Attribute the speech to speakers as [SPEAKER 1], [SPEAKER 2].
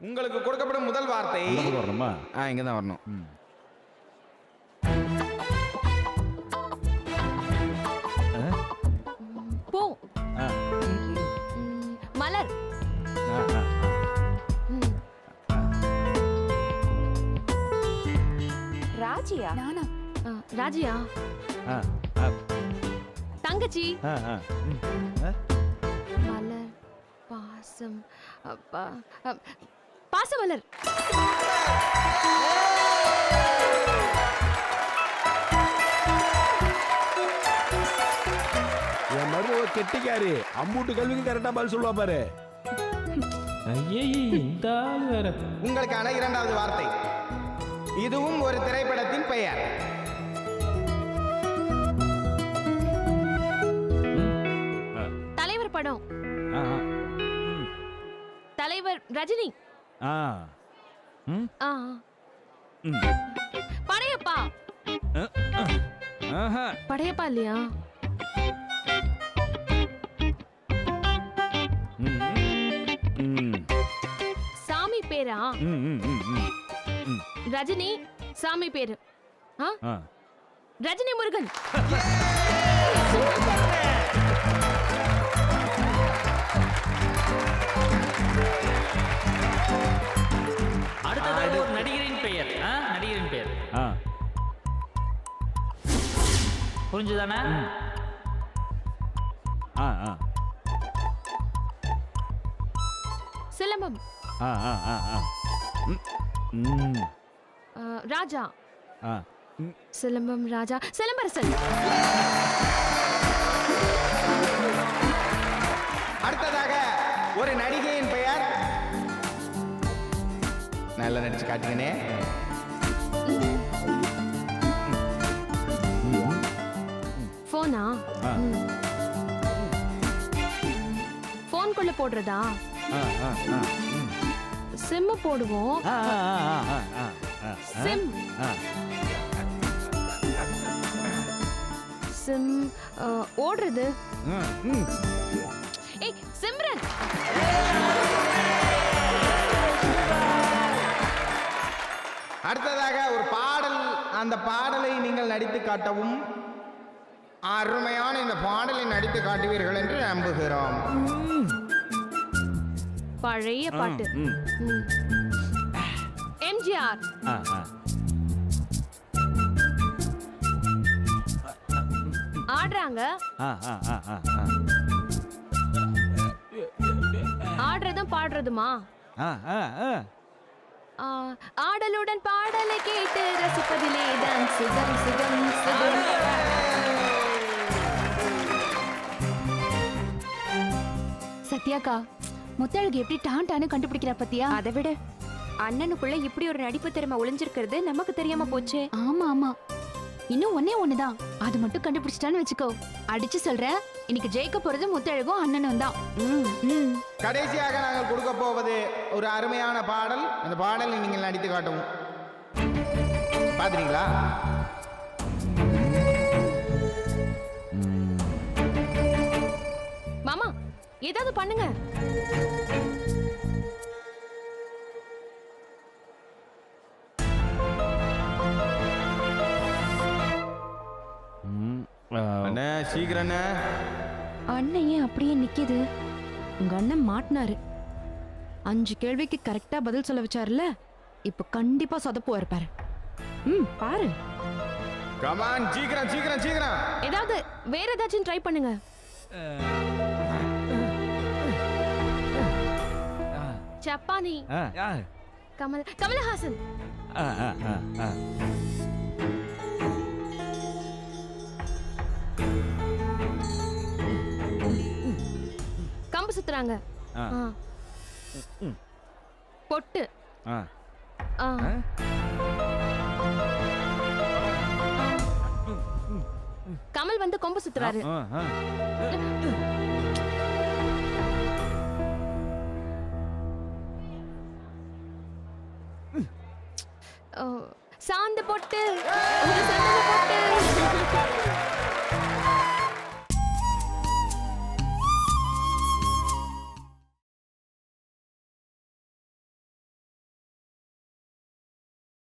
[SPEAKER 1] உங்களுக்கு கொடுக்கப்படும் முதல் வார்த்தை
[SPEAKER 2] வரணுமா?
[SPEAKER 1] இங்க தான் வரணும்.
[SPEAKER 3] போ. மலர்.
[SPEAKER 4] ராஜியா?
[SPEAKER 3] நானா? ராஜியா? தங்கச்சி. மலர் பாசம் பாசமலர்.
[SPEAKER 2] என் மருமக கெட்டிக்காரி, அம்பூட்டு கல்விக்கு கரெக்டா பதில் சொல்லுவா பாரு.
[SPEAKER 1] உங்களுக்கான இரண்டாவது வார்த்தை, இதுவும் ஒரு திரைப்படத்தின் பெயர்.
[SPEAKER 3] தலைவர் படம். தலைவர் ரஜினி. படையப்பா. படையப்பா இல்லையா? சாமி பேரா? ரஜினி சாமி பேரு. ரஜினி முருகன்.
[SPEAKER 5] அடுத்தது ஒரு நடிகரின் பெயர். நடிகரின் பெயர் புரிஞ்சுதானே?
[SPEAKER 3] சிலம்பம். ராஜா. சிலம்பம் ராஜா. சிலம்பரசன்.
[SPEAKER 1] அடுத்ததாக ஒரு நடிகையின் பெயர். நல்லா நடிச்சு காட்டுங்கனே.
[SPEAKER 3] போனா? போன்குள்ள போடுறதா? சிம் போடுவோம். சிம். சிம் ஓடுறது. ஏய் சிம்ரன்.
[SPEAKER 1] அடுத்ததாக ஒரு பாடல், அந்த பாடலை நீங்கள் நடித்து காட்டவும். அருமையான இந்த பாடலை நடித்து காட்டுவீர்கள் என்று நம்புகிறோம்.
[SPEAKER 3] பழைய பாட்டு. எம்ஜிஆர். ஆடுறாங்க. ஆடுறதும் பாடுறதுமா? ஆடலுடன் பாடலை கேட்டு ரசிப்பதிலே தான் சுகம் சுகம் சுகம்.
[SPEAKER 4] சத்யாக்கா, முத்தழகு எப்படி டான்னு கண்டுபிடிக்கிறா பத்தியா?
[SPEAKER 6] அதை விட அண்ணனுக்குள்ள இப்படி ஒரு நடிப்பு திறமை ஒளிஞ்சிருக்கிறது நமக்கு தெரியாம போச்சே.
[SPEAKER 4] ஆமா ஆமா, இன்னும் ஒண்ணுதான், அது மட்டும் கண்டுபிடிச்சிட்டான்னு வச்சுக்கோ, அடிச்சு சொல்றேன், இன்னைக்கு ஜெயிக்க போறது முத்தழகும் அண்ணனும் தான்.
[SPEAKER 1] கடைசியாக நாங்கள் கொடுக்க போவது ஒரு அருமையான பாடல். அந்த பாடலை நீங்கள் நடித்து காட்டவும். பாத்துறீங்களா?
[SPEAKER 3] மாமா ஏதாவது பண்ணுங்க.
[SPEAKER 1] அண்ணே சீக்கிரம்.
[SPEAKER 6] அண்ணன் ஏன் அப்படியே நிக்குது? உங்க அண்ணன் மாட்டினாரு. 5 கேள்விக்கு கரெக்டா பதில் சொல்ல வச்சாருல, இப்ப கண்டிப்பா சொதப்புவாரு பாரு. பாரு.
[SPEAKER 1] கமான், சீக்கிரம் சீக்கிரம் சீக்கிரம்.
[SPEAKER 3] ஏதாவது வேற ஏதாச்சும் ட்ரை பண்ணுங்க. ஜப்பானி. கமலஹாசன். கம்பு சுத்துறாங்க. பொட்டு. கமல் வந்து கொம்பு சுத்துறாரு. சாந்து பொட்டு.